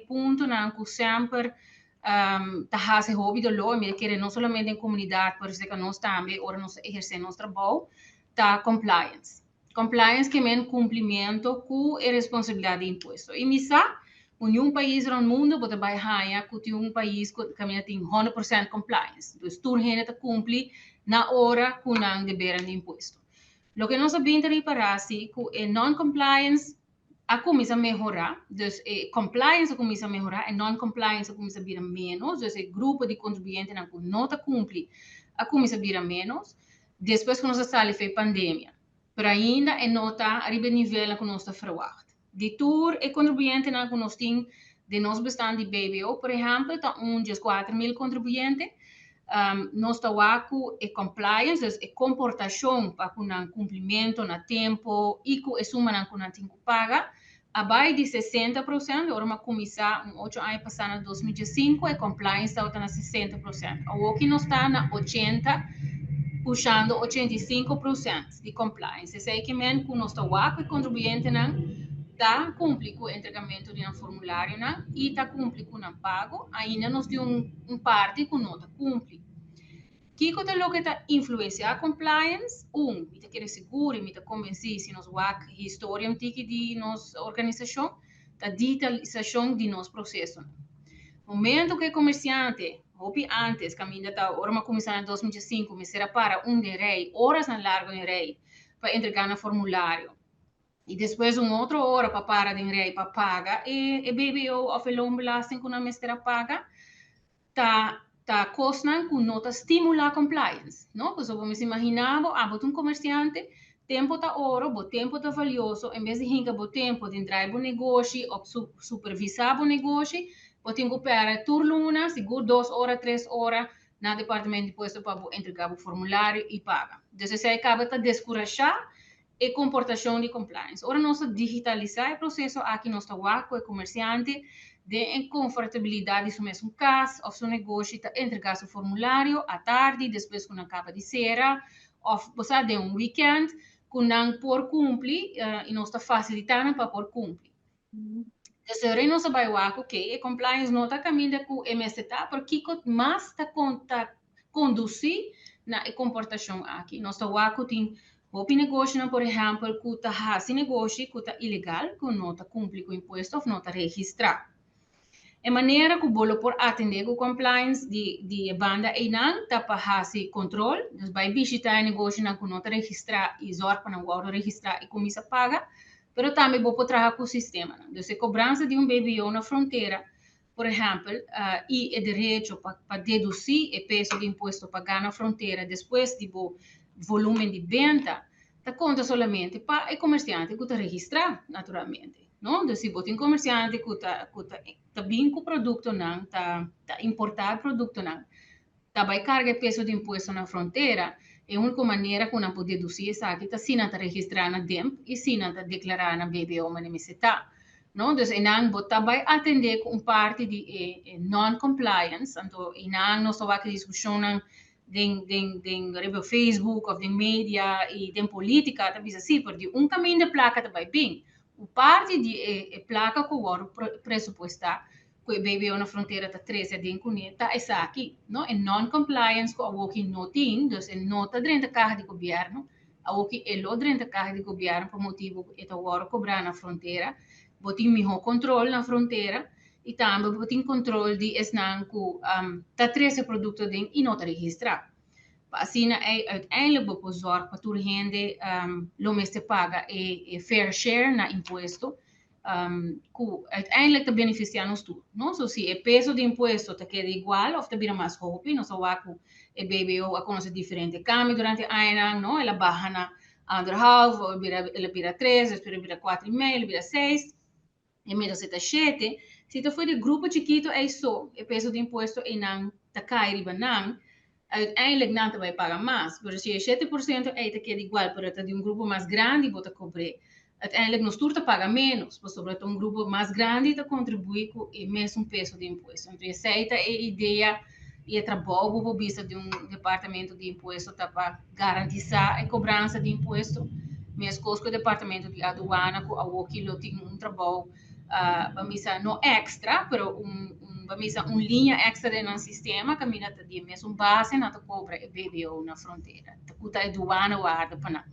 ponto na que sempre tá faz hobby do lo, me querer não somente em comunidade, por isso que nós também, ora nós exercer nosso trabalho, tá compliance. Compliance que é cumprimento com a responsabilidade de imposto. E misa, um país no mundo, você vai ganhar que tem país que tem 100% compliance. Então, tudo gente cumpre na hora que não deverá de imposto. Lo que nós sabemos reparar é que non-compliance a começa a melhorar, então, compliance começa a melhorar, e non-compliance começa a vir menos, então, o grupo de contribuintes que não cumpre, a começa a vir menos, depois que nós saímos da pandemia. Pero ainda não está arriba nível que nós está verwacht. De tour e contribuinte que nós temos de nós bestand de BBO, por exemplo, está uns 4.000 contribuintes, nós estamos com a compliance, a comportação para o cumprimento no tempo e com a suma que não tem que pagar, abaixo de 60%, agora uma comissão, 8 anos passando em 2005, a compliance está na 60%. O que nós está na 80%, puxando 85% de compliance. Isso é que mesmo que nós estamos com o contribuinte, está cumprindo com o entregamento de um formulário e está cumprindo com o pago, ainda nós temos parte que não está cumprindo. Que é o que está influenciando a compliance? Está querendo seguro, está convencido se nós temos história de nossa organização, a digitalização de nosso processo. No momento que o comerciante, antes, caminha da hora começar em 2005, me será para de rei, horas na largo de rei, para entregar no formulário. E depois outra hora para parar de rei, para pagar, e BBO of a loan belasting que não me será paga, tá costando que não estimula a compliance, não? Porque vamos imaginar, botar comerciante, tempo tá ouro, o tempo tá valioso, em vez de hincar o tempo de entrar no negócio ou supervisar o negócio, botem que para turluna, seguro 2 horas, 3 horas, na departamento de imposto para entregar o formulário e paga. Então, você acaba de descorajar a comportação de compliance. Ora, nós digitalizar o processo aqui nós estamos com o comerciante, de confortabilidade de seu mesmo caso, ou seu negócio entregar seu formulário à tarde, depois quando acaba de ser, ou você de weekend, quando não por cumprir, e nós está facilitando para por cumprir. Então, nós vai ok, a compliance não está caminhando com o MST, porque mais está conduzir na comportação aqui. Nós estamos tem o negócio, por exemplo, que está fazendo negócio, que está ilegal, que não está cumprindo com o imposto, ou não está registrado. A maneira que o bolo por atender o compliance de banda e não está para fazer controle, então vai visitar o negócio que não está registrado e zorra para não registrar e começa a pagar, mas também vou trabalhar com o sistema. Então, a cobrança de BBO na fronteira, por exemplo, e o direito para deduzir o peso de imposto pagar na fronteira depois do volume de venda, está conta somente para o comerciante que está registrado, naturalmente. Não? Então, se você tem comerciante que está bem com o produto, está importado o produto, vai carregar peso de imposto na fronteira, é a única maneira que não pode deduzir isso aqui, está se não está registrado na DEMP e se não está declarado na BBO, mas não está. Não? Então, não vai atender com parte de non-compliance, então, não só vai discussão de Facebook, ou de mídia e de política, talvez assim, porque caminho de placa vai bem. O parte de placa que o pressupostar que o BBO na fronteira está 13 de incuneta, essa aqui, não? É non-compliance com o que não tem, então, não está dentro da carga de governo, o que é lá dentro da carga de governo, por motivo que está agora cobrar na fronteira, botem melhor controle na fronteira, e também botem controle de esnan que está 13 produtos dentro e não está registrado. Assim, uiteindelijk vou zorgen para toda gente que paga e fair share na imposto, que uiteindelijk está beneficiando nós todos. Não? So, se o peso de imposto está queda igual ou está vira mais rápido, não só que o BBO a conoce diferente câmbio durante o ano, não? Ela baixa na underhalf, ela vira 3, depois vira 4,5, ela vira 6, e mesmo se está 7, se está for de grupo chiquito, é só, o peso de imposto e não está cair, não. Uiteindelijk não vai pagar mais, mas se é 7% é igual, para de grupo mais grande, você cobrir. Uiteindelijk nós turta paga menos, mas sobretudo grupo mais grande está contribui com o mesmo peso de imposto. Então, essa é a ideia e o trabalho do vista de departamento de imposto para garantizar a cobrança de imposto, mesmo que o departamento de aduana, que aquilo tem trabalho bamisa no extra, pero bamisa linha extra no sistema, cammina di mesmo base na cobra e BBO na fronteira. Takuta é duana guarda para